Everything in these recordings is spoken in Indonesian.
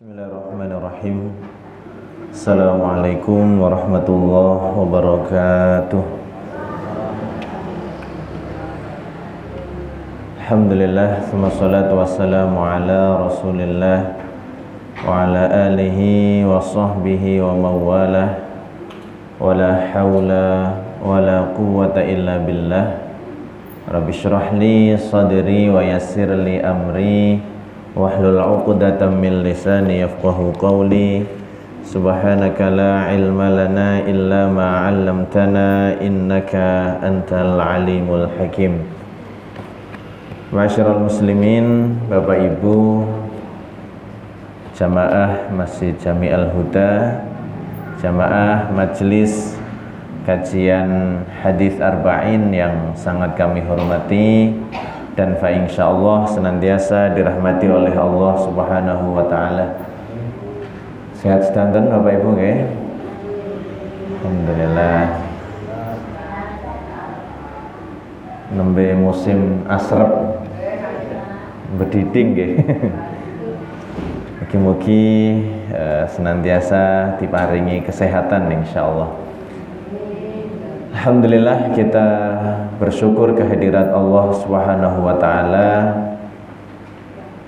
Bismillahirrahmanirrahim. Assalamualaikum warahmatullahi wabarakatuh. Alhamdulillah, wassalatu wassalamu ala Rasulillah wa ala alihi wa sahbihi wa mawalah. Wala hawla wala quwwata illa billah. Rabbi shrah li sadri wa yassir li amri wahlul 'uqdatam min lisani yafqahu qawli. Subhanaka la ilma lana illa ma 'allamtana innaka antal alimul hakim. Ma'asyiral muslimin, Bapak Ibu jamaah Masjid Jami'al Huda, jamaah majelis kajian hadis arba'in yang sangat kami hormati dan fa insyaallah senantiasa dirahmati oleh Allah Subhanahu wa taala. Sehat sedanten Bapak Ibu nggih? Alhamdulillah. Nembe musim asrep bediding nggih. Mugi-mugi senantiasa diparingi kesehatan insyaallah. Alhamdulillah, kita bersyukur kehadirat Allah Subhanahu wa taala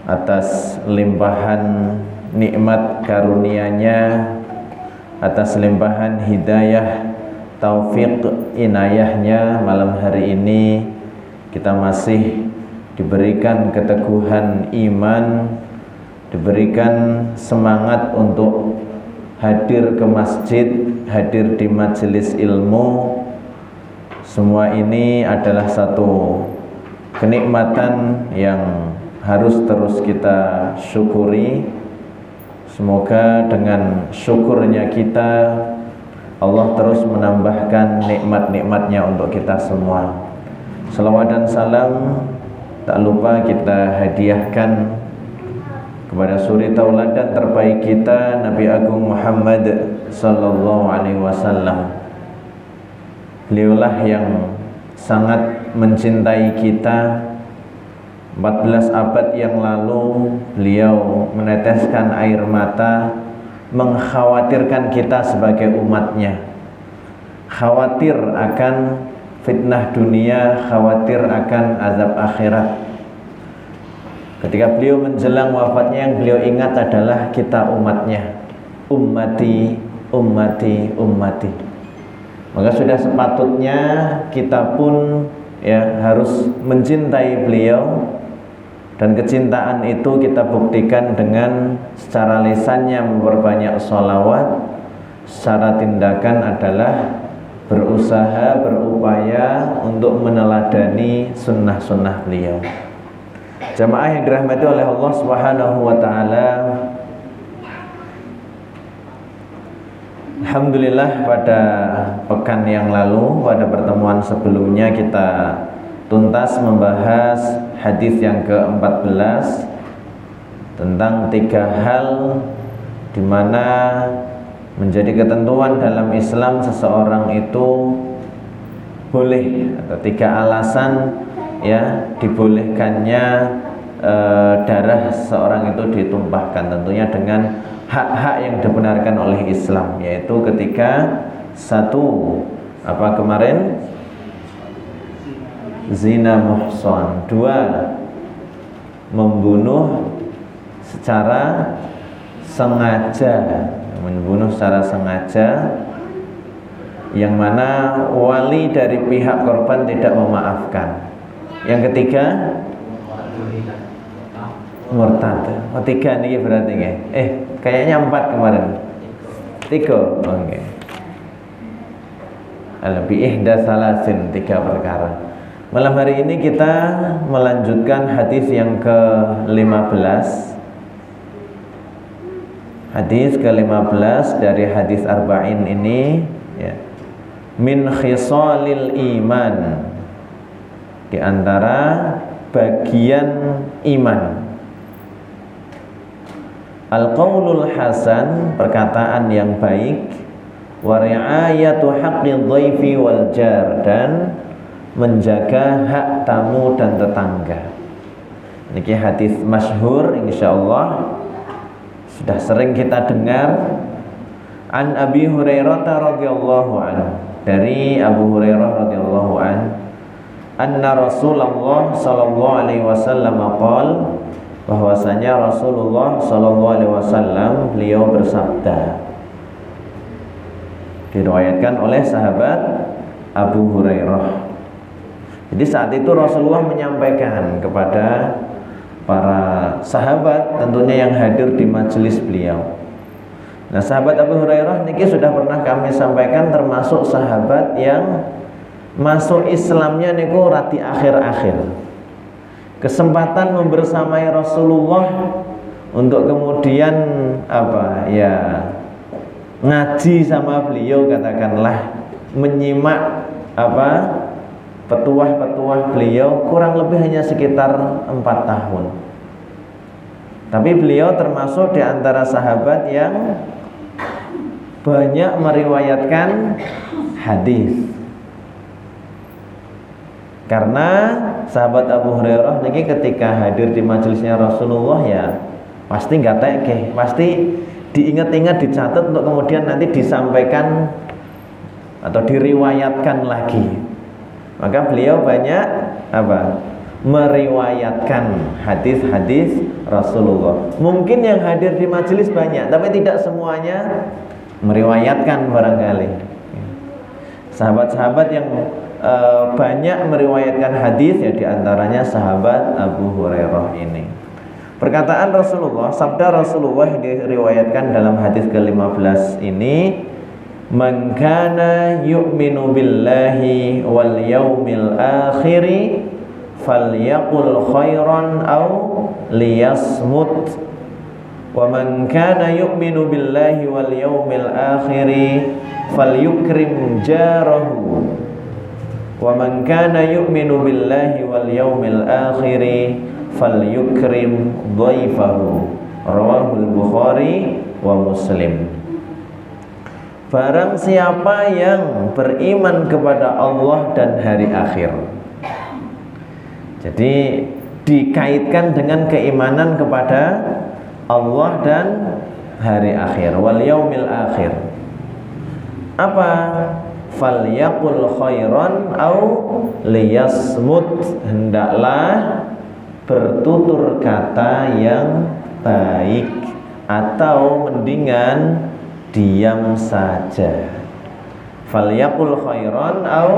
atas limpahan nikmat karunia-Nya, atas limpahan hidayah, taufik, inayahnya. Malam hari ini kita masih diberikan keteguhan iman, diberikan semangat untuk hadir ke masjid, hadir di majelis ilmu. Semua ini adalah satu kenikmatan yang harus terus kita syukuri. Semoga dengan syukurnya kita, Allah terus menambahkan nikmat-nikmatnya untuk kita semua. Salawat dan salam tak lupa kita hadiahkan kepada suri tauladan terbaik kita, Nabi Agung Muhammad sallallahu alaihi wasallam. Beliaulah yang sangat mencintai kita. 14 abad yang lalu beliau meneteskan air mata, mengkhawatirkan kita sebagai umatnya, khawatir akan fitnah dunia, khawatir akan azab akhirat. Ketika beliau menjelang wafatnya, yang beliau ingat adalah kita umatnya. Ummati, ummati, ummati. Maka sudah sepatutnya kita pun harus mencintai beliau, dan kecintaan itu kita buktikan dengan secara lisannya memperbanyak sholawat, secara tindakan adalah berusaha, berupaya untuk meneladani sunnah-sunnah beliau. Jamaah yang dirahmati oleh Allah Subhanahu wa taala, alhamdulillah pada pekan yang lalu, pada pertemuan sebelumnya kita tuntas membahas hadis yang ke-14 tentang 3 hal di mana menjadi ketentuan dalam Islam seseorang itu boleh, atau 3 alasan dibolehkannya darah seseorang itu ditumpahkan, tentunya dengan hak-hak yang dibenarkan oleh Islam, yaitu ketika 1, apa kemarin? Zina muhsan. 2, membunuh secara sengaja, membunuh secara sengaja, yang mana wali dari pihak korban tidak memaafkan. Yang ketiga, murtad. 3 nih berarti nggih. Kayaknya 4 kemarin. 3. Oke. Al-bi ihda salasin, 3 perkara. Malam hari ini kita melanjutkan hadis yang ke-15. Hadis ke-15 dari hadis arba'in ini, min khisalil iman, di antara bagian iman. Al-qaulul hasan, perkataan yang baik, wa ri'ayatu haqqi dhaifi wal jar, dan menjaga hak tamu dan tetangga. Niki hadis masyhur insyaallah sudah sering kita dengar. An Abi Hurairah radhiyallahu anhu, dari Abu Hurairah radhiyallahu anhu, anna Rasulullah sallallahu alaihi wasallam qala, bahwasanya Rasulullah sallallahu alaihi wasallam beliau bersabda, diriwayatkan oleh sahabat Abu Hurairah. Jadi saat itu Rasulullah menyampaikan kepada para sahabat tentunya yang hadir di majelis beliau. Nah, sahabat Abu Hurairah niki sudah pernah kami sampaikan termasuk sahabat yang masuk Islamnya niku rati akhir-akhir. Kesempatan membersamai Rasulullah untuk kemudian ngaji sama beliau, katakanlah menyimak petuah-petuah beliau kurang lebih hanya sekitar 4 tahun. Tapi beliau termasuk di antara sahabat yang banyak meriwayatkan hadis. Karena sahabat Abu Hurairah niki ketika hadir di majelisnya Rasulullah ya pasti nggak tekeh, pasti diingat-ingat, dicatat untuk kemudian nanti disampaikan atau diriwayatkan lagi. Maka beliau banyak meriwayatkan hadis-hadis Rasulullah. Mungkin yang hadir di majelis banyak, tapi tidak semuanya meriwayatkan barangkali. Sahabat-sahabat yang banyak meriwayatkan hadis ya diantaranya sahabat Abu Hurairah ini. Perkataan Rasulullah, sabda Rasulullah diriwayatkan dalam hadis ke-15 ini, man kana yu'minu billahi wal yaumil akhiri falyaqul khairan aw liyasmut, wa man kana yu'minu billahi wal yaumil akhiri falyukrim jarahu, wa man kana yu'minu billahi wal yaumil akhiri falyukrim dhaifahu. Rawahul Bukhari wa Muslim. Barang siapa yang beriman kepada Allah dan hari akhir. Jadi dikaitkan dengan keimanan kepada Allah dan hari akhir, wal yaumil akhir. Apa? Falyaqul khairan au liyasmut, hendaklah bertutur kata yang baik atau mendingan diam saja. Falyaqul khairan au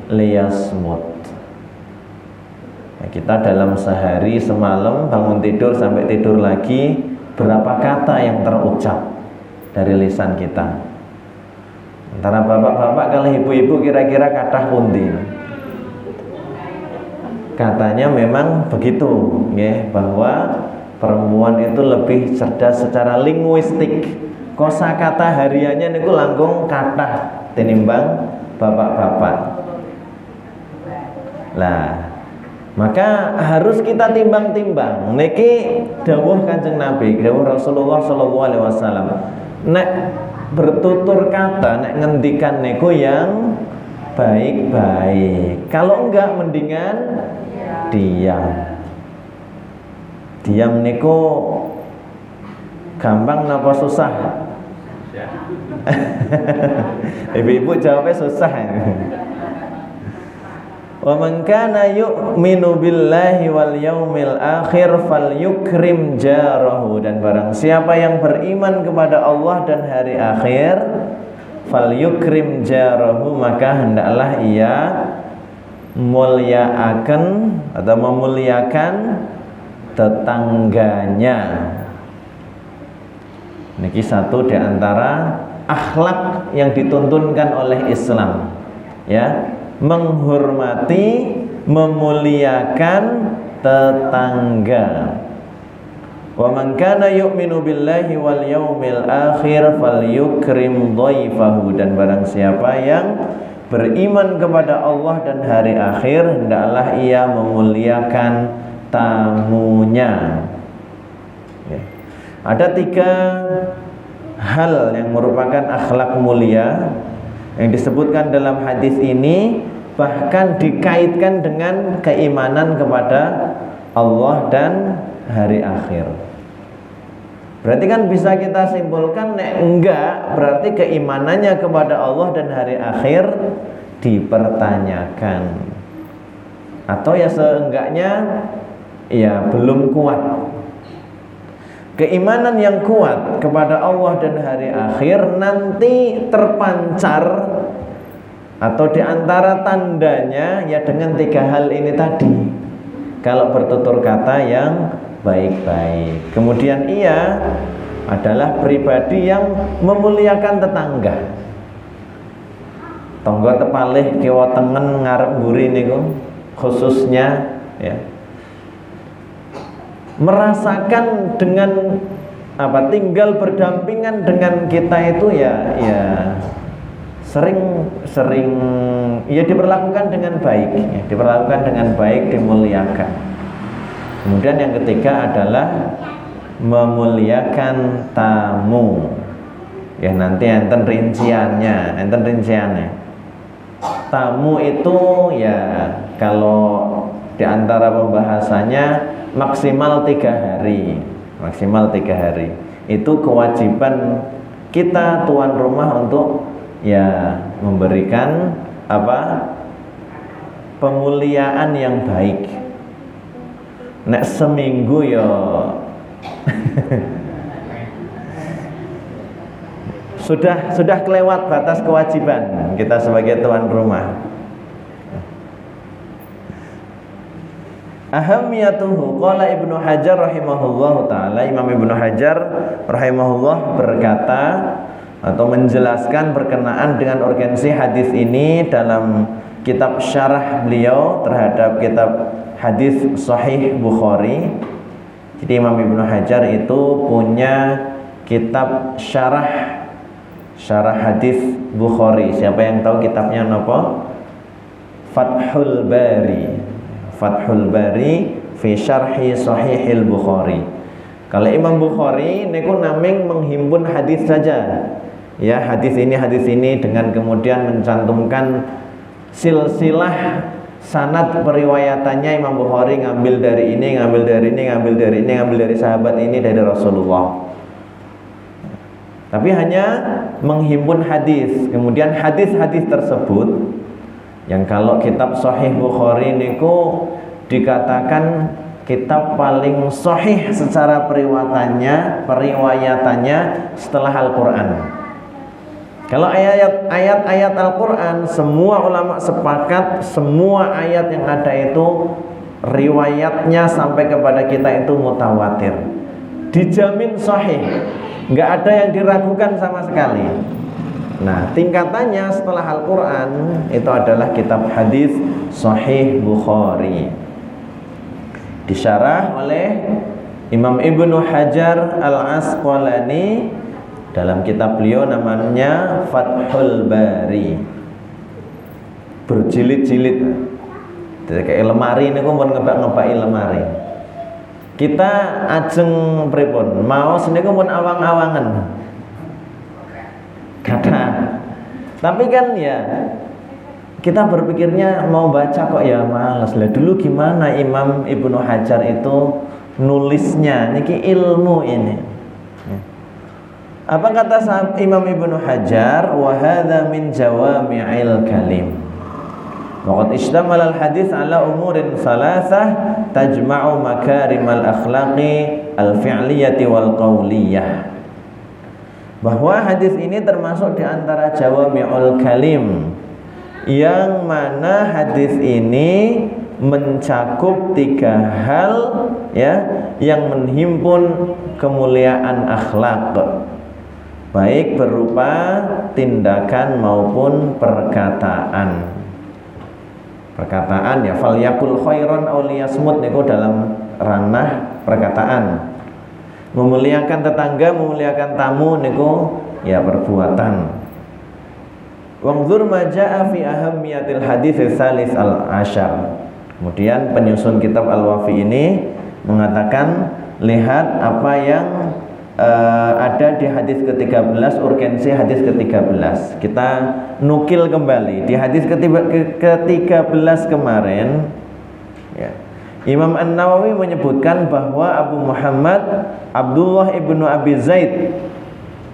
liyasmut. Kita dalam sehari semalam bangun tidur sampai tidur lagi, berapa kata yang terucap dari lisan kita? Antara bapak-bapak kalau ibu-ibu kira-kira kathah pundi? Katanya memang begitu, ya, bahwa perempuan itu lebih cerdas secara linguistik. Kosakata hariannya niku langkung kathah tinimbang bapak-bapak. Lah, maka harus kita timbang-timbang. Niki dawuh Kanjeng Nabi, dawuh Rasulullah sallallahu alaihi wasallam. Nek bertutur kata, nek ngendikan niku yang baik-baik. Kalau enggak mendingan diam. Diam niku gampang napa susah? Ibu-ibu jawabnya susah ya. Wa man kana yu'minu billahi wal yaumil akhir falyukrim jarahu, dan barang siapa yang beriman kepada Allah dan hari akhir, falyukrim jarahu, maka hendaklah ia muliakan atau memuliakan tetangganya. Niki satu di antara akhlak yang dituntunkan oleh Islam, ya, menghormati, memuliakan tetangga. Wa man kana yu'minu billahi wal yaumil akhir falyukrim dhaifahu, dan barang siapa yang beriman kepada Allah dan hari akhir, hendaklah ia memuliakan tamunya. Ya. Ada 3 hal yang merupakan akhlak mulia yang disebutkan dalam hadis ini, bahkan dikaitkan dengan keimanan kepada Allah dan hari akhir. Berarti kan bisa kita simpulkan nek enggak, berarti keimanannya kepada Allah dan hari akhir dipertanyakan. Atau ya seenggaknya ya belum kuat. Keimanan yang kuat kepada Allah dan hari akhir nanti terpancar atau diantara tandanya ya dengan 3 hal ini tadi. Kalau bertutur kata yang baik-baik. Kemudian ia adalah pribadi yang memuliakan tetangga. Tonggo tepalih kiwa tengen ngarep mburi niku khususnya ya. Merasakan dengan tinggal berdampingan dengan kita itu ya sering ya diperlakukan dengan baik, ya, diperlakukan dengan baik, dimuliakan. Kemudian yang ketiga adalah memuliakan tamu. Ya nanti enten rinciannya. Tamu itu ya kalau diantara pembahasannya maksimal 3 hari. Itu kewajiban kita tuan rumah untuk ya memberikan pemuliaan yang baik. Nek seminggu ya sudah kelewat batas kewajiban kita sebagai tuan rumah. Ahamiyatuhu qala Ibnu Hajar rahimahullahu taala. Imam Ibnu Hajar rahimahullah berkata atau menjelaskan berkenaan dengan urgensi hadis ini dalam kitab syarah beliau terhadap kitab hadis Sahih Bukhari. Jadi Imam Ibnu Hajar itu punya kitab syarah hadis Bukhari. Siapa yang tahu kitabnya napa? Fathul Bari fi syarhi Sahihil Bukhari. Kalau Imam Bukhari niku naming menghimpun hadis saja. Ya, hadis ini dengan kemudian mencantumkan silsilah sanad periwayatannya. Imam Bukhari ngambil dari ini, ngambil dari sahabat ini, dari Rasulullah. Tapi hanya menghimpun hadis. Kemudian hadis-hadis tersebut yang kalau kitab Sahih Bukhari niku dikatakan kitab paling sahih secara periwayatannya setelah Al-Qur'an. Kalau ayat-ayat Al-Qur'an, semua ulama sepakat semua ayat yang ada itu riwayatnya sampai kepada kita itu mutawatir. Dijamin sahih. Enggak ada yang diragukan sama sekali. Nah, tingkatannya setelah Al-Qur'an itu adalah kitab hadis Sahih Bukhari. Disyarah oleh Imam Ibnu Hajar Al-Asqalani dalam kitab beliau namanya Fathul Bari. Berjilid-jilid. Kayak lemari niku pun ngebak-ngebaki lemari. Kita ajeng pripun? Maos niku pun awang-awangan. Kata. Tapi kan ya kita berpikirnya mau baca kok ya malas. Lah dulu gimana Imam Ibnu Hajar itu nulisnya? Niki ilmu ini. Apa kata Imam Ibnu Hajar? Wa hadza min jawami'il kalim. Waqad ishtamal al-hadits ala umurin salasah tajma'u makarimal akhlaqi al-fi'liyati wal qawliyah. Bahwa hadis ini termasuk di antara jawami'ul kalim, yang mana hadis ini mencakup 3 hal ya yang menghimpun kemuliaan akhlak, baik berupa tindakan maupun perkataan. Perkataan ya fal yakul khairan aw liyasmut niku dalam ranah perkataan. Memuliakan tetangga, memuliakan tamu niku ya perbuatan. Wangzur ma jaa fi ahammiyatil hadits salis al-ashar. Kemudian penyusun kitab Al-Wafi ini mengatakan, lihat apa yang ada di hadis ke-13, urgensi hadis ke-13. Kita nukil kembali di hadis ke-13 kemarin ya. Imam An-Nawawi menyebutkan bahwa Abu Muhammad Abdullah ibnu Abi Zaid,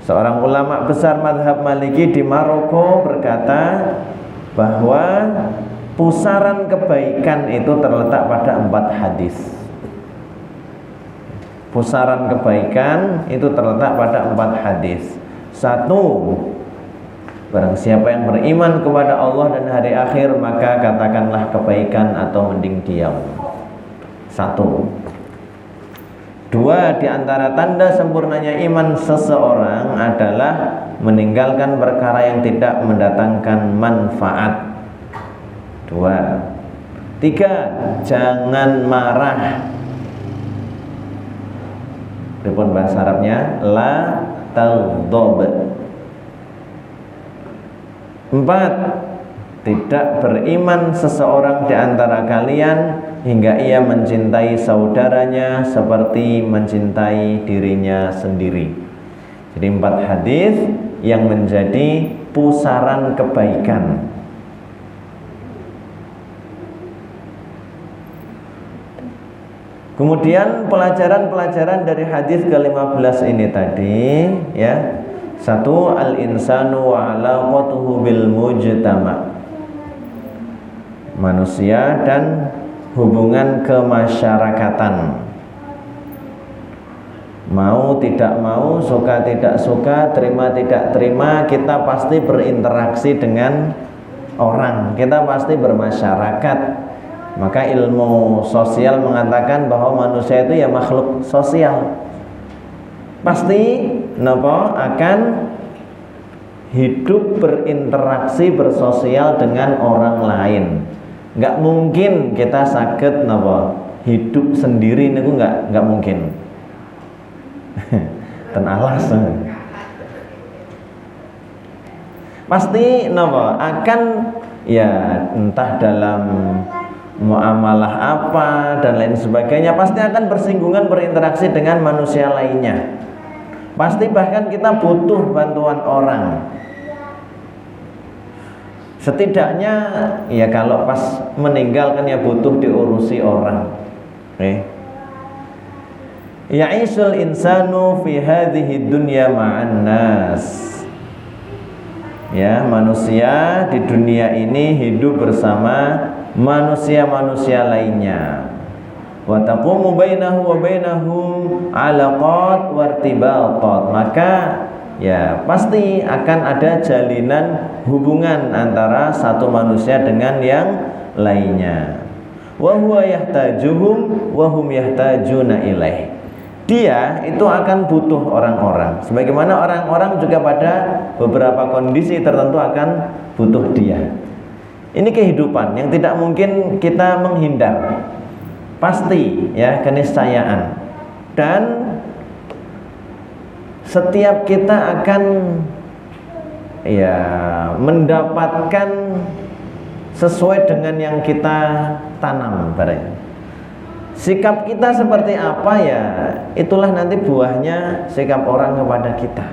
seorang ulama besar mazhab Maliki di Maroko, berkata bahwa pusaran kebaikan itu terletak pada 4 hadis. Pusaran kebaikan itu terletak pada 4 hadis. 1, barang siapa yang beriman kepada Allah dan hari akhir, maka katakanlah kebaikan atau mending diam. 1. 2, di antara tanda sempurnanya iman seseorang adalah meninggalkan perkara yang tidak mendatangkan manfaat. 2. 3, jangan marah. Ripun bahasa Arabnya la taghdab. 4, tidak beriman seseorang di antara kalian hingga ia mencintai saudaranya seperti mencintai dirinya sendiri. Jadi 4 hadis yang menjadi pusaran kebaikan. Kemudian pelajaran-pelajaran dari hadis ke-15 ini tadi, ya. 1, al-insanu wa alaqatuhu bil mujtama. Manusia dan hubungan kemasyarakatan. Mau tidak mau, suka tidak suka, terima tidak terima, kita pasti berinteraksi dengan orang, kita pasti bermasyarakat. Maka ilmu sosial mengatakan bahwa manusia itu ya makhluk sosial. Pasti akan hidup berinteraksi bersosial dengan orang lain. Nggak mungkin kita sakit hidup sendiri niku nggak mungkin. Ten alas. Pasti akan ya entah dalam muamalah apa dan lain sebagainya, pasti akan bersinggungan berinteraksi dengan manusia lainnya. Pasti bahkan kita butuh bantuan orang. Setidaknya ya kalau pas meninggal kan ya butuh diurusi orang. Ya'isul insanu fi hadhihi dunya ma'an nas. Ya, manusia di dunia ini hidup bersama manusia-manusia lainnya. Wa taqumu bainahu wa bainahum 'alaqat wartibatat. Maka ya pasti akan ada jalinan hubungan antara satu manusia dengan yang lainnya. Wa huwa yahtajuhum wa hum yahtajuna ilaih. Dia itu akan butuh orang-orang, sebagaimana orang-orang juga pada beberapa kondisi tertentu akan butuh dia. Ini kehidupan yang tidak mungkin kita menghindar. Pasti ya, keniscayaan. Dan setiap kita akan ya mendapatkan sesuai dengan yang kita tanam barangkali. Sikap kita seperti apa ya, itulah nanti buahnya sikap orang kepada kita.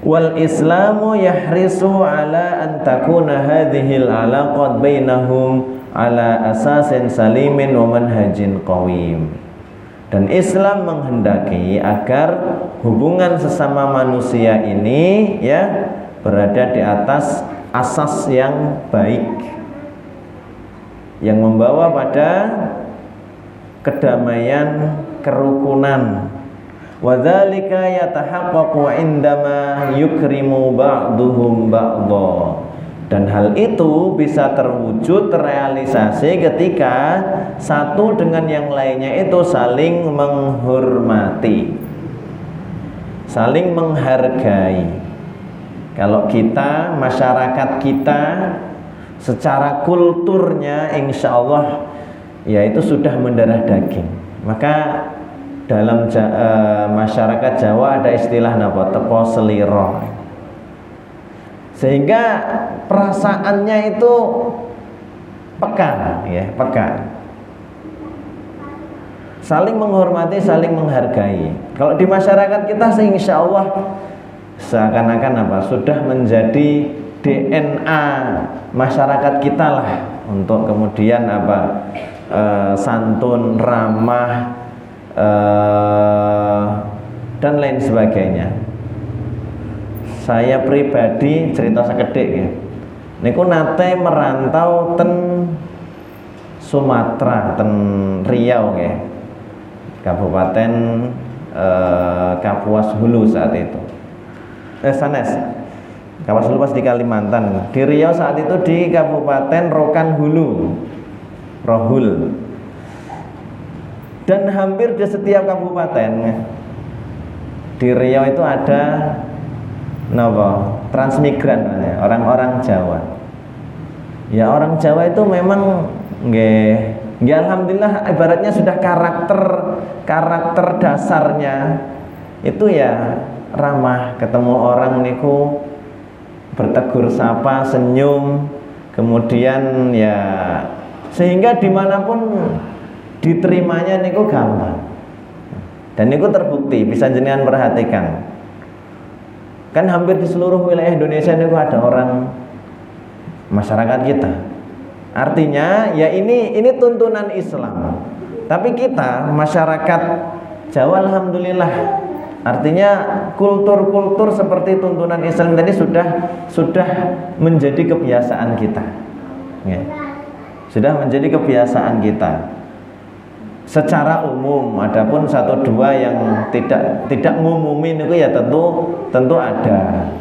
Wal Islamu yahrisu ala an takuna hadhil alaqat bainahum ala asasin salimin wa manhajin qawim. Dan Islam menghendaki agar hubungan sesama manusia ini ya berada di atas asas yang baik, yang membawa pada kedamaian, kerukunan. Wadzalika yatahaqqaqu indama yukrimu ba'duhum ba'dha. Dan hal itu bisa terwujud, terrealisasi ketika satu dengan yang lainnya itu saling menghormati, saling menghargai. Kalau kita, masyarakat kita secara kulturnya insya Allah ya itu sudah mendarah daging. Maka dalam masyarakat Jawa ada istilah tepo seliro, sehingga perasaannya itu peka ya, peka, saling menghormati, saling menghargai. Kalau di masyarakat kita insya Allah seakan-akan sudah menjadi DNA masyarakat kita lah. untuk kemudian santun, ramah, dan lain sebagainya. Saya pribadi cerita sekedhik ya. Niku nate merantau ten Sumatera, ten Riau ya. Kabupaten Kapuas Hulu saat itu. Sanes. Kapuas Hulu pas di Kalimantan. Di Riau saat itu di Kabupaten Rokan Hulu. Rohul. Dan hampir di setiap kabupaten di Riau itu ada transmigran, orang-orang Jawa. Ya orang Jawa itu memang alhamdulillah ibaratnya sudah karakter dasarnya itu ya ramah, ketemu orang niku bertegur sapa, senyum, kemudian ya sehingga dimanapun diterimanya niku gampang. Dan niku terbukti, bisa jenengan perhatikan. Kan hampir di seluruh wilayah Indonesia niku ada orang masyarakat kita. Artinya ya ini tuntunan Islam. Tapi kita masyarakat Jawa alhamdulillah, artinya kultur-kultur seperti tuntunan Islam tadi sudah menjadi kebiasaan kita. Ya. Sudah menjadi kebiasaan kita. Secara umum, adapun satu dua yang tidak ngumumin itu ya tentu ada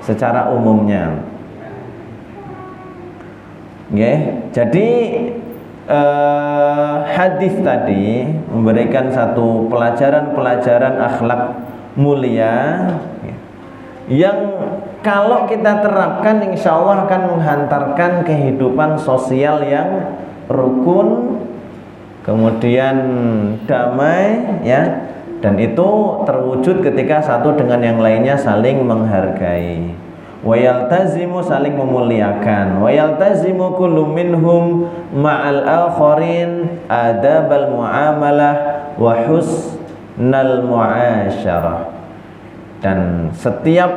secara umumnya. Jadi hadis tadi memberikan satu pelajaran akhlak mulia yang kalau kita terapkan insya Allah akan menghantarkan kehidupan sosial yang rukun, kemudian damai ya, dan itu terwujud ketika satu dengan yang lainnya saling menghargai, wa yaltazimu saling memuliakan, wa yaltazimu kullu minhum ma'al akharin adabal muamalah wa husnal muasyarah. Dan setiap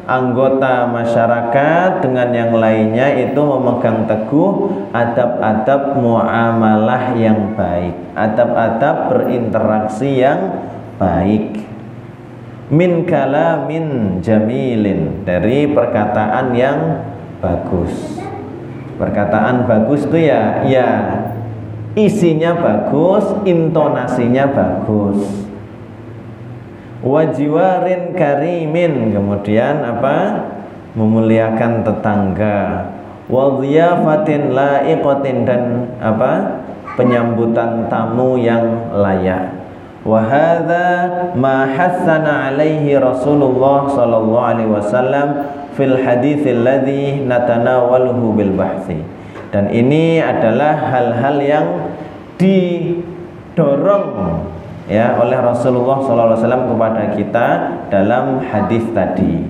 anggota masyarakat dengan yang lainnya itu memegang teguh adab-adab muamalah yang baik, adab-adab berinteraksi yang baik. Min kalamin jamilin, dari perkataan yang bagus. Perkataan bagus itu ya isinya bagus, intonasinya bagus. Wajiwarin karimin, kemudian memuliakan tetangga. Wadhiyafatin laiqatin, dan penyambutan tamu yang layak. Wa hadza ma hassana alaihi Rasulullah sallallahu alaihi wasallam fil haditsil ladzi natanawaluhu bil bahsi. Dan ini adalah hal-hal yang didorong ya oleh Rasulullah sallallahu alaihi wasallam kepada kita dalam hadis tadi.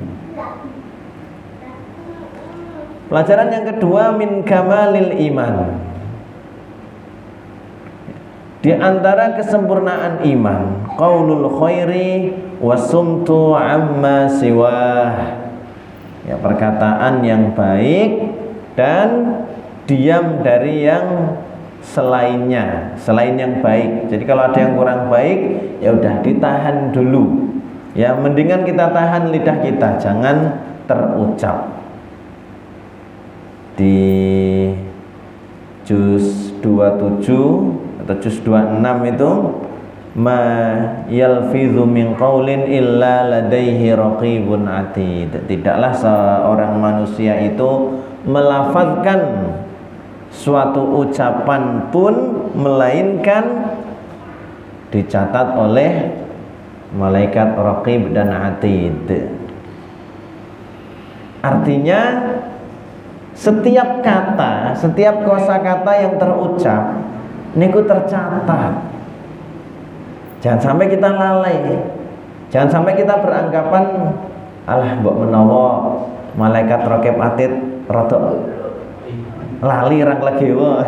Pelajaran yang kedua, min kamalil iman. Di antara kesempurnaan iman, qaulul khairi wasumtu amma siwah. Ya, perkataan yang baik dan diam dari yang selainnya, selain yang baik. Jadi kalau ada yang kurang baik, ya udah ditahan dulu. Ya, mendingan kita tahan lidah kita, jangan terucap. Di juz 27 atau juz 26 itu ma yalfidhu min qaulin illa ladaihi raqibun atid. Tidaklah seorang manusia itu melafazkan suatu ucapan pun melainkan dicatat oleh malaikat raqib dan atid. Artinya setiap kata, setiap kosakata yang terucap niku tercatat. Jangan sampai kita lalai. Jangan sampai kita beranggapan alah mbok menawa malaikat raqib atid rada lali rang legewa.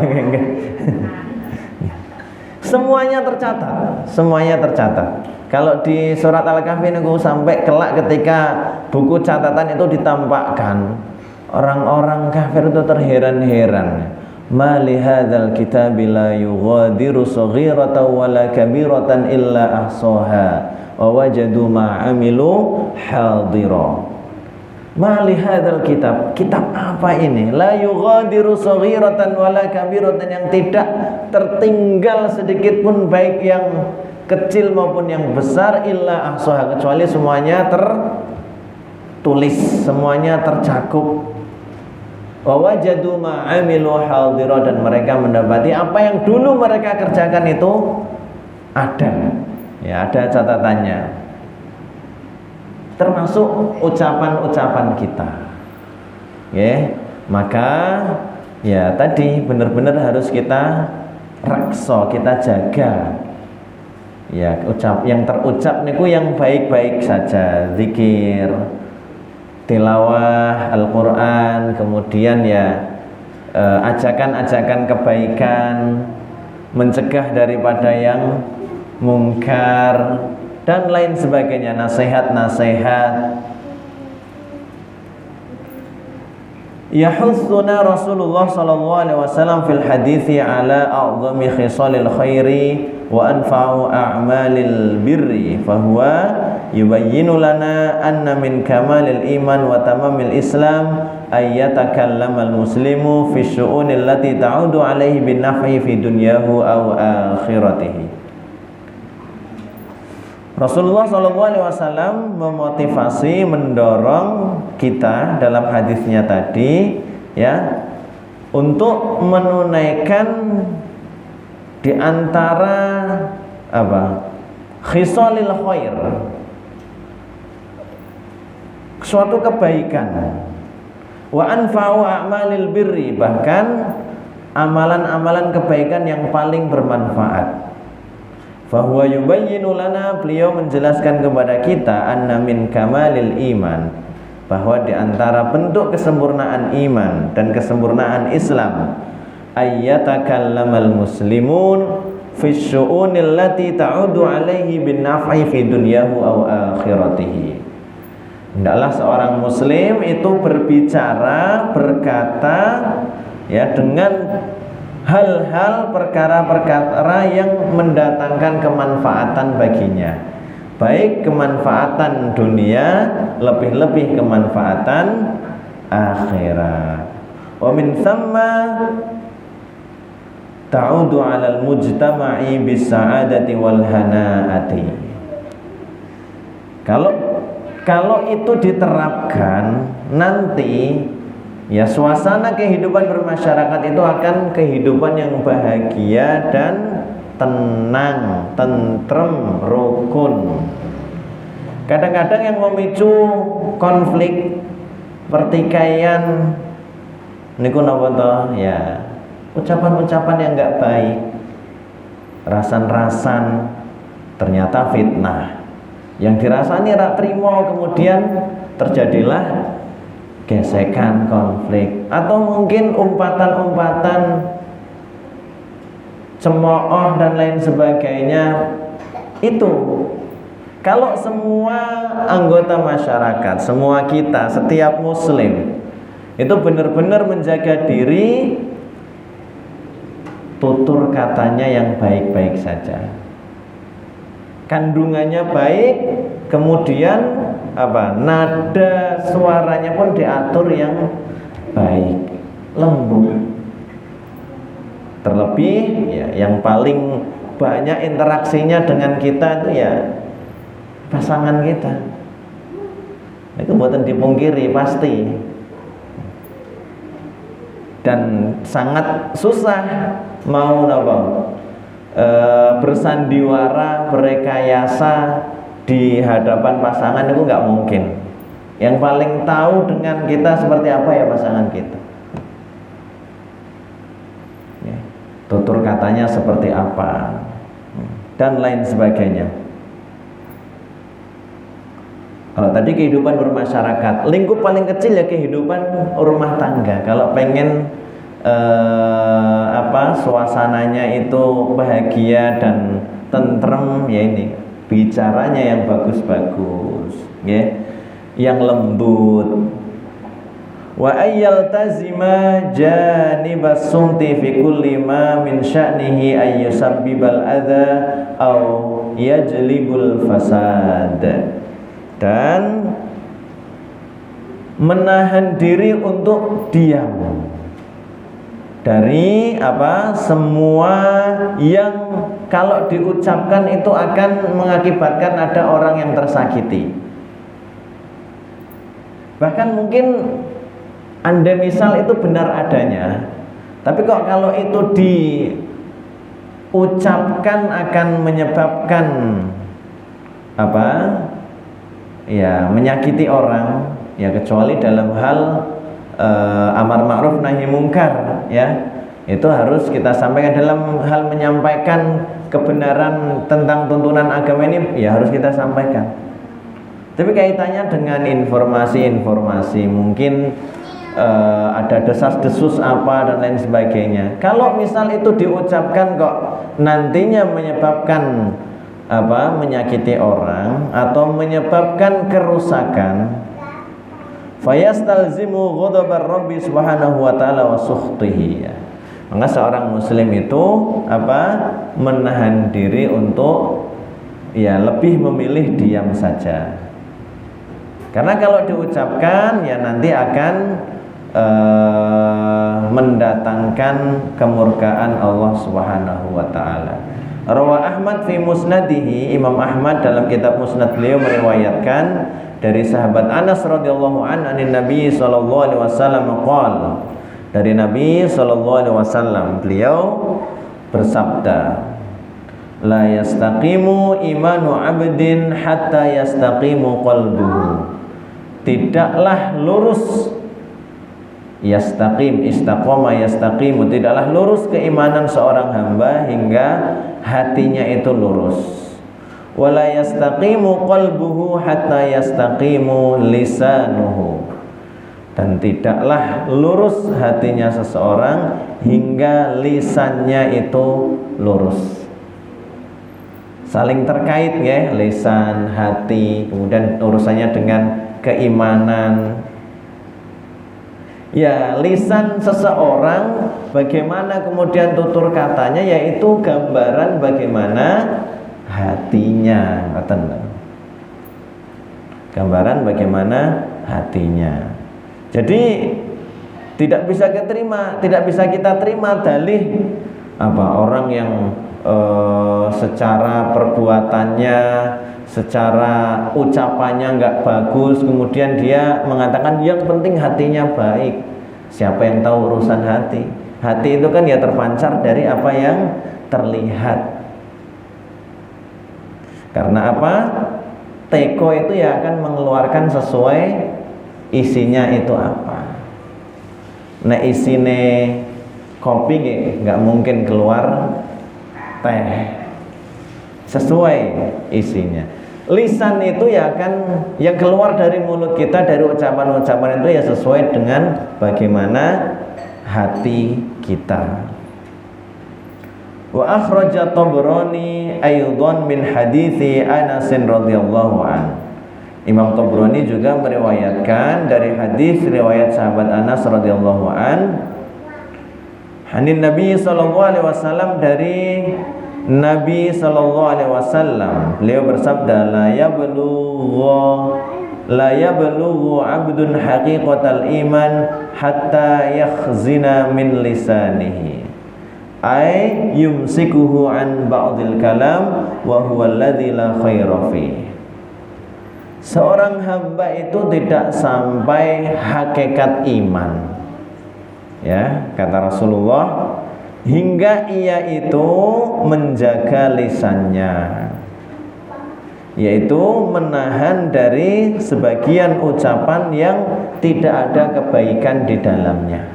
Semuanya tercatat, semuanya tercatat. Kalau di surat Al-Kahfi niku sampai kelak ketika buku catatan itu ditampakkan, orang-orang kafir itu terheran-heran. ma li hadzal kitabi la yughadiru shaghiratan wala kabiratan illa ahsaha wa wajadu ma 'amilu hadira. Ma li hadzal kitab, kitab apa ini? La yughadiru shaghiratan wala kabiratan, yang tidak tertinggal sedikit pun baik yang kecil maupun yang besar, illa ahsaha, kecuali semuanya tertulis, semuanya tercakup. Wa wajadu ma 'amilu hadira, dan mereka mendapati apa yang dulu mereka kerjakan itu ada. Ya, ada catatannya. Termasuk ucapan-ucapan kita. Ya, maka ya tadi benar-benar harus kita raksa, kita jaga. Ya, yang terucap niku yang baik-baik saja, zikir, tilawah Al-Quran, kemudian ya ajakan-ajakan kebaikan, mencegah daripada yang mungkar dan lain sebagainya, nasihat-nasihat. Yahussuna Rasulullah sallallahu alaihi wasallam fil hadithi ala a'zami khisalil khairi wa anfa'u a'malil birri, fahuwa yubayyinu lana anna min kamalil iman wa tamamil islam ayyatakallamal muslimu fi syu'unil lati ta'udu alaihi bin naf'i fi dunyahu aw akhiratihi. Rasulullah SAW memotivasi, mendorong kita dalam hadisnya tadi, ya, untuk menunaikan di antara apa? Khisalil khair, suatu kebaikan, wa anfa'u a'malil birri, bahkan amalan-amalan kebaikan yang paling bermanfaat. Fahuwa yubayyinu lana, beliau menjelaskan kepada kita, anna min kamalil iman, bahwa di antara bentuk kesempurnaan iman dan kesempurnaan Islam, ayyatakallamal muslimun fi syu'unil lati ta'udu alaihi bin naf'i fi dunyahu aw akhiratihi. Hendaklah seorang muslim itu berbicara, berkata, ya, dengan hal-hal, perkara-perkara yang mendatangkan kemanfaatan baginya, baik kemanfaatan dunia, lebih-lebih kemanfaatan akhirat. Wa min thamma ta'udu 'alal mujtama'i bis sa'adati wal hana'ati. Kalau itu diterapkan, nanti ya suasana kehidupan bermasyarakat itu akan kehidupan yang bahagia dan tenang, tentrem, rukun. Kadang-kadang yang memicu konflik, pertikaian niku napa to? Ya, ucapan-ucapan yang enggak baik, rasan-rasan, ternyata fitnah. Yang dirasani ra trimo, kemudian terjadilah gesekan, konflik, atau mungkin umpatan-umpatan, cemooh dan lain sebagainya. Itu kalau semua anggota masyarakat, semua kita, setiap muslim itu benar-benar menjaga diri, tutur katanya yang baik-baik saja, kandungannya baik, kemudian apa, nada suaranya pun diatur yang baik, lembut. Terlebih ya, yang paling banyak interaksinya dengan kita itu ya pasangan kita. Itu buatan dipungkiri pasti. Dan sangat susah mau bersandiwara, berrekayasa di hadapan pasangan, itu nggak mungkin. Yang paling tahu dengan kita seperti apa ya pasangan kita, ya, tutur katanya seperti apa, dan lain sebagainya. Kalau tadi kehidupan bermasyarakat, lingkup paling kecil ya kehidupan rumah tangga. Kalau pengen suasananya itu bahagia dan tentrem, ya ini bicaranya yang bagus-bagus, ya, yang lembut. wa ayyaltazima janibas sumti fi kulli ma min sya'nihi ay yusabbibal adza aw yajlibul fasad, dan menahan diri untuk diam dari semua yang kalau diucapkan itu akan mengakibatkan ada orang yang tersakiti. Bahkan mungkin Anda misal itu benar adanya, tapi kok kalau itu diucapkan akan menyebabkan menyakiti orang, ya kecuali dalam hal amar ma'ruf nahi mungkar, ya itu harus kita sampaikan. Dalam hal menyampaikan kebenaran tentang tuntunan agama ini ya harus kita sampaikan. Tapi kaitannya dengan informasi mungkin ada desas-desus apa dan lain sebagainya. Kalau misal itu diucapkan kok nantinya menyebabkan menyakiti orang atau menyebabkan kerusakan, fayastalzimu ghadabar Rabbi subhanahu wa ta'ala wa sukhtihi. Maka seorang muslim itu menahan diri untuk lebih memilih diam saja. Karena kalau diucapkan ya nanti akan mendatangkan kemurkaan Allah subhanahu wa ta'ala. Rawa Ahmad fi musnadihi, Imam Ahmad dalam kitab musnad beliau meriwayatkan dari sahabat Anas radhiyallahu an anin Nabi sallallahu alaihi wasallam qala, dari Nabi sallallahu alaihi wasallam beliau bersabda, la yastaqimu imanu 'abdin hatta yastaqimu qalbuhu. Tidaklah lurus, yastaqim, istaqama yastaqimu, tidaklah lurus keimanan seorang hamba hingga hatinya itu lurus. Wala yastaqimu qalbuhu hatta yastaqimu lisanuhu, dan tidaklah lurus hatinya seseorang hingga lisannya itu lurus. Saling terkait ya, lisan, hati, kemudian urusannya dengan keimanan. Ya, lisan seseorang bagaimana kemudian tutur katanya, yaitu gambaran bagaimana hatinya. Gambaran bagaimana hatinya. Jadi tidak bisa kita terima dalih orang yang secara perbuatannya, secara ucapannya nggak bagus, kemudian dia mengatakan yang penting hatinya baik. Siapa yang tahu urusan hati? Hati itu kan ya terpancar dari apa yang terlihat. Karena teko itu ya akan mengeluarkan sesuai isinya itu apa. Nah isine kopi nggak mungkin keluar teh sesuai isinya. Lisan itu ya akan yang keluar dari mulut kita, dari ucapan-ucapan itu ya sesuai dengan bagaimana hati kita. Wa akhraja Tabrani aidan min hadithi Anas radhiyallahu an. Imam Tabrani juga meriwayatkan dari hadis riwayat sahabat Anas radhiyallahu an, hanin Nabi sallallahu alaihi wasallam, dari Nabi sallallahu alaihi wasallam beliau bersabda, la yablughu 'abdun haqiqatal iman hatta yakhzina min lisanihi ay yumsikuhu an ba'dil kalam wa huwa alladzi la khaira fi. Seorang hamba itu tidak sampai hakikat iman, ya kata Rasulullah, hingga ia itu menjaga lisannya, yaitu menahan dari sebagian ucapan yang tidak ada kebaikan di dalamnya.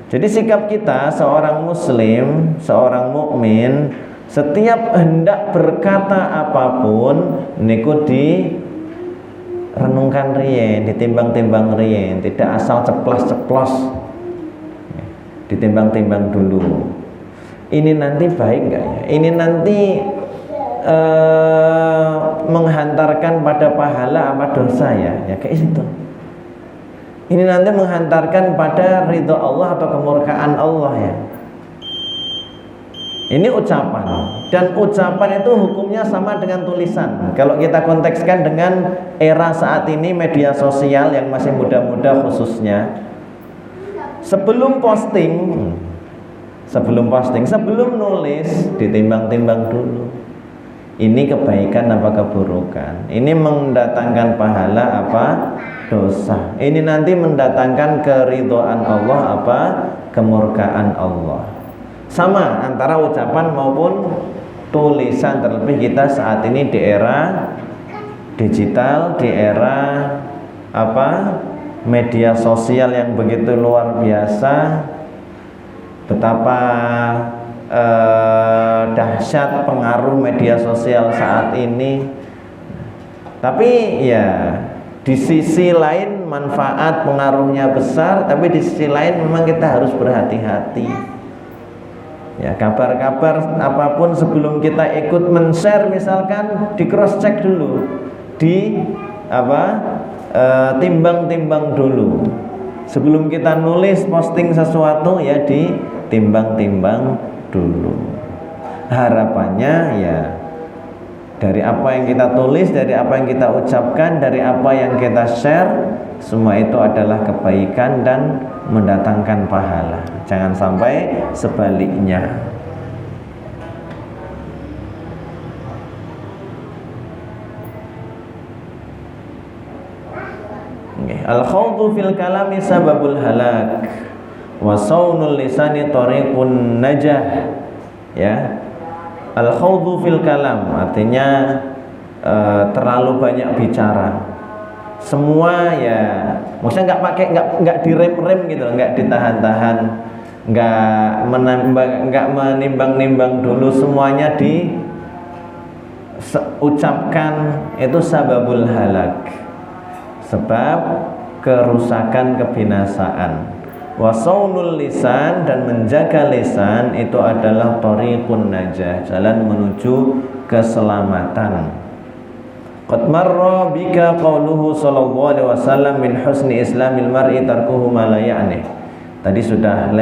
Jadi sikap kita seorang muslim, seorang mukmin, setiap hendak berkata apapun niku direnungkan riyen, ditimbang-timbang riyen, tidak asal ceplos-ceplos. Ditimbang-timbang dulu. Ini nanti baik enggak ya? Ini nanti menghantarkan pada pahala apa dosa ya? Ya kayak situ. Ini nanti menghantarkan pada ridho Allah atau kemurkaan Allah ya. Ini ucapan, dan ucapan itu hukumnya sama dengan tulisan. Kalau kita kontekskan dengan era saat ini, media sosial yang masih muda-muda khususnya, sebelum nulis ditimbang-timbang dulu. Ini kebaikan apa keburukan? Ini mendatangkan pahala apa dosa? Ini nanti mendatangkan keridhaan Allah apa kemurkaan Allah? Sama antara ucapan maupun tulisan, terlebih kita saat ini di era digital, di era media sosial yang begitu luar biasa. Betapa dahsyat pengaruh media sosial saat ini. Tapi ya di sisi lain manfaat pengaruhnya besar, tapi di sisi lain memang kita harus berhati-hati. Ya, kabar-kabar apapun sebelum kita ikut men-share misalkan di cross check dulu, timbang-timbang dulu. Sebelum kita nulis posting sesuatu ya ditimbang-timbang dulu. Harapannya ya dari apa yang kita tulis, dari apa yang kita ucapkan, dari apa yang kita share, semua itu adalah kebaikan dan mendatangkan pahala. Jangan sampai sebaliknya. Al-khawdu fil kalami sababul halak wa saunul lisani tariqun najah. Ya. Al-khawdu fil kalam artinya terlalu banyak bicara. Semua ya, maksudnya nggak direm-rem gitu, nggak ditahan-tahan, nggak menimbang-nimbang dulu, semuanya diucapkan. Itu sababul halak, sebab kerusakan, kebinasaan. Wasaunul lisan, dan menjaga lisan itu adalah thariqun najah, jalan menuju keselamatan. Qad marra bika qauluhu sallallahu alaihi wasallam min husni islamil mar'i tarkuhu ma la ya'ni. Tadi sudah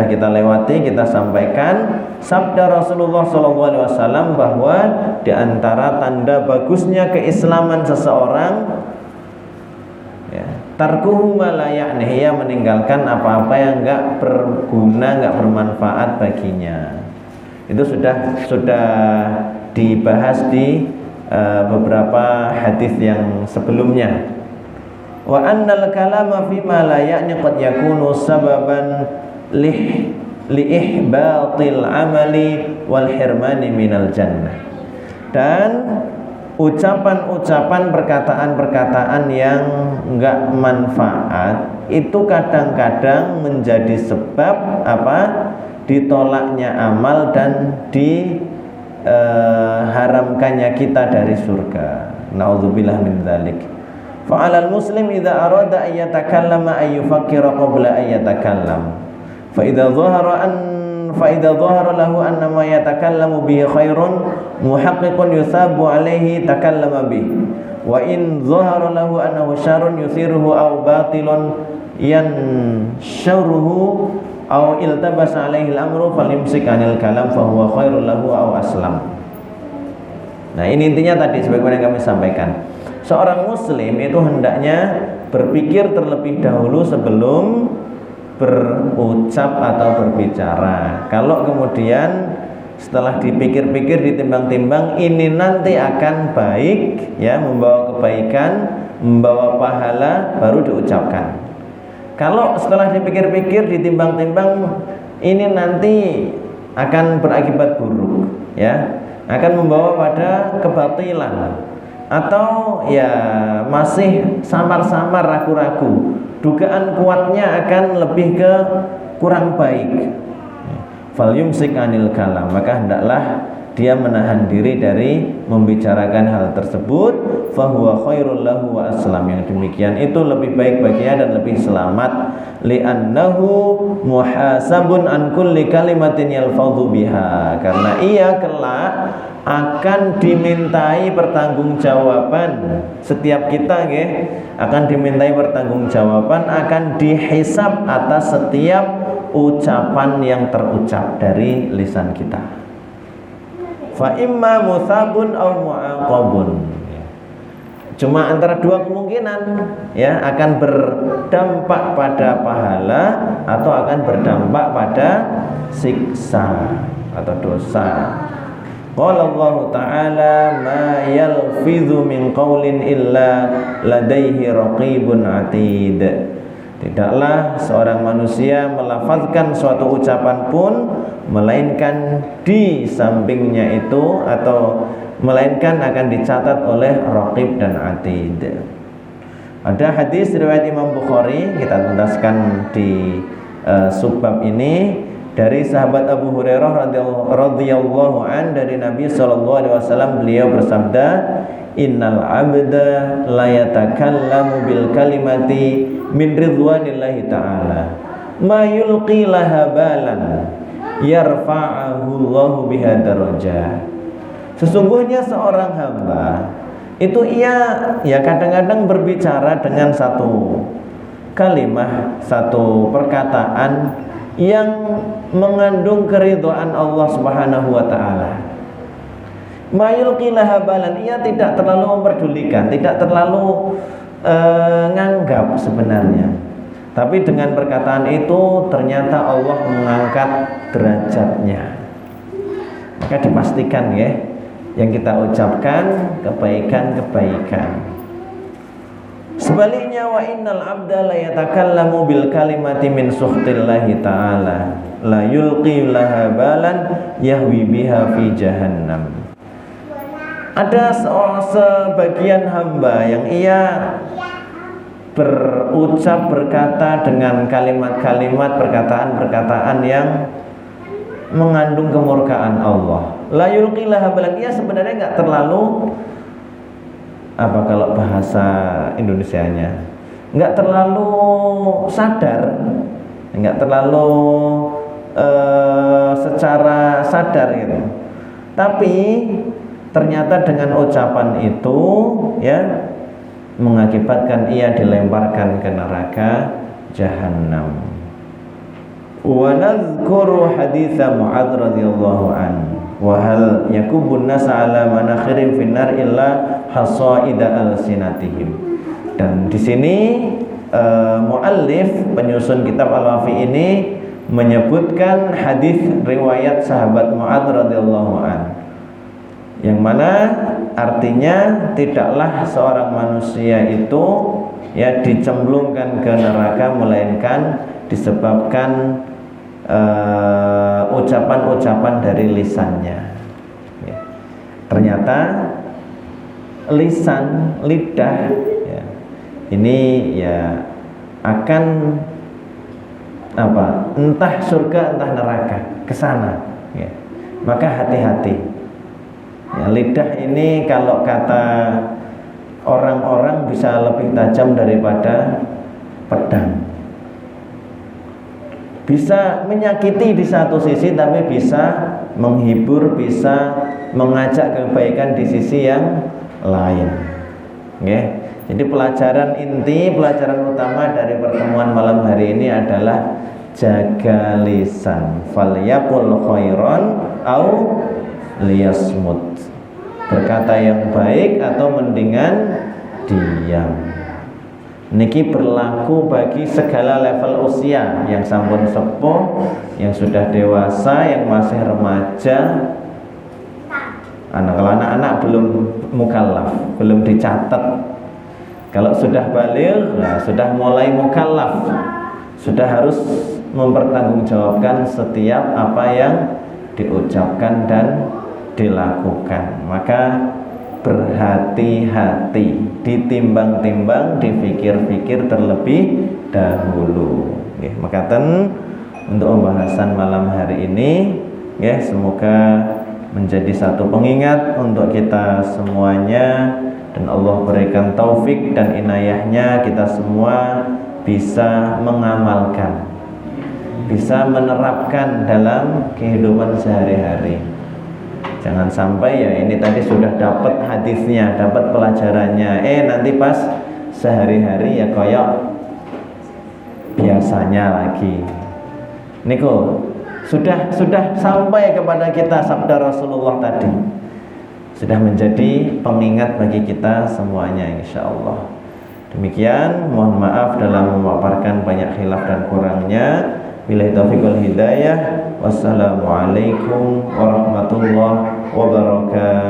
kita lewati, kita sampaikan sabda Rasulullah sallallahu alaihi wasallam bahwa di antara tanda bagusnya keislaman seseorang ya, tarkuhu ma la ya'ni, ia meninggalkan apa-apa yang enggak berguna, enggak bermanfaat baginya. Itu sudah dibahas di beberapa hadis yang sebelumnya. Wa annal kalama fi ma la ya'ni qad yakunu sababan li ihbatil amali wal hirmani minal jannah. Dan ucapan-ucapan, perkataan-perkataan yang enggak manfaat itu kadang-kadang menjadi sebab ditolaknya amal dan haramkannya kita dari surga. Nauzubillah min dzalik. Fa 'alal muslim idza arada an yatakallama ay yufakkira qabla an yatakallam. Fa idza dhahara lahu anna ma yatakallamu bihi khairun muhaqqiqun yusabu alaihi takallama bihi. Wa in dhahara lahu annahu syarrun yusiruhu aw batilun yanshuruhu aw iltabasa alaihi al-amru falyumsik 'anil kalam fa huwa khairul lahu aw aslam. Nah, ini intinya tadi sebagaimana yang kami sampaikan. Seorang muslim itu hendaknya berpikir terlebih dahulu sebelum berucap atau berbicara. Kalau kemudian setelah dipikir-pikir, ditimbang-timbang, ini nanti akan baik ya, membawa kebaikan, membawa pahala, baru diucapkan. Kalau setelah dipikir-pikir, ditimbang-timbang, ini nanti akan berakibat buruk ya, akan membawa pada kebatilan, atau ya masih samar-samar, ragu-ragu, dugaan kuatnya akan lebih ke kurang baik. Falyumsik 'anil kalam, maka hendaklah dia menahan diri dari membicarakan hal tersebut. Fahuwa khairul lahu wa aslam, yang demikian itu lebih baik baginya dan lebih selamat. Li'annahu muhasabun an kulli kalimatin yalfadhu biha, karena ia kelak akan dimintai pertanggungjawaban. Setiap kita nggih akan dimintai pertanggungjawaban, akan dihisab atas setiap ucapan yang terucap dari lisan kita. Fa imma musabun aw mu'aqabun. Cuma antara dua kemungkinan, ya, akan berdampak pada pahala atau akan berdampak pada siksa atau dosa. Qala Allah Ta'ala ma yalfidhu min qawlin illa ladaihi raqibun atid. Tidaklah seorang manusia melafazkan suatu ucapan pun melainkan di sampingnya itu atau melainkan akan dicatat oleh raqib dan atid. Ada hadis riwayat Imam Bukhari, kita tuntaskan di subbab ini, dari sahabat Abu Hurairah radhiyallahu an, dari Nabi SAW, beliau bersabda, innal abda la yatakallamu bil kalimati min ridwanillahi ta'ala ma yulqi laha balan yarfa'ahu Allahu biha darajah. Sesungguhnya seorang hamba itu ia kadang-kadang berbicara dengan satu kalimah, satu perkataan yang mengandung keridhaan Allah Subhanahu wa taala. Mayulqi laha balan, ia tidak terlalu memperdulikan, tidak terlalu nganggap sebenarnya. Tapi dengan perkataan itu ternyata Allah mengangkat derajatnya. Maka dipastikan ya, yang kita ucapkan kebaikan-kebaikan. Sebaliknya, wa innal abda la yatakallamu bil kalimati min sukhtillahi ta'ala la yulqi laha balan yahwi biha fi jahannam. Ada sebagian hamba yang ia berucap, berkata dengan kalimat-kalimat, perkataan-perkataan yang mengandung kemurkaan Allah. La yulqi laha balan, ia sebenarnya enggak terlalu, apa kalau bahasa Indonesianya, enggak terlalu sadar, enggak terlalu secara sadar gitu. Tapi ternyata dengan ucapan itu ya mengakibatkan ia dilemparkan ke neraka jahanam. Wa nadhkuru haditsa Mu'adz radhiyallahu an wa hal yakubun nas ala manakhirin finnar illa hasaida alsinatihim. Dan di sini muallif penyusun kitab Al-Wafi ini menyebutkan hadis riwayat sahabat Mu'adz radhiyallahu an, yang mana artinya tidaklah seorang manusia itu ya dicemplungkan ke neraka melainkan disebabkan ucapan-ucapan dari lisannya. Ya. Ternyata lisan, lidah ya, ini ya akan apa? Entah surga, entah neraka, ke sana. Ya. Maka hati-hati. Ya, lidah ini kalau kata orang-orang bisa lebih tajam daripada pedang. Bisa menyakiti di satu sisi, tapi bisa menghibur, bisa mengajak kebaikan di sisi yang lain. Okay. Jadi pelajaran inti, pelajaran utama dari pertemuan malam hari ini adalah jaga lisan. Falyaqul khairan au liyasmut. Berkata yang baik atau mendingan diam. Niki berlaku bagi segala level usia, yang sampun sepuh, yang sudah dewasa, yang masih remaja. Kalau anak-anak belum mukallaf, belum dicatat. Kalau sudah baligh, nah sudah mulai mukallaf, sudah harus mempertanggungjawabkan setiap apa yang diucapkan dan dilakukan. Maka berhati-hati, ditimbang-timbang, dipikir-pikir terlebih dahulu. Maka untuk pembahasan malam hari ini, semoga menjadi satu pengingat untuk kita semuanya, dan Allah berikan taufik dan inayahnya kita semua bisa mengamalkan, bisa menerapkan dalam kehidupan sehari-hari. Jangan sampai ya ini tadi sudah dapat hadisnya, dapat pelajarannya, nanti pas sehari-hari ya kayak biasanya lagi. Niku sudah sampai kepada kita sabda Rasulullah tadi. Sudah menjadi pengingat bagi kita semuanya insyaallah. Demikian, mohon maaf dalam memaparkan banyak khilaf dan kurangnya. Billahi taufiq wal hidayah. Wassalamualaikum warahmatullahi wabarakatuh.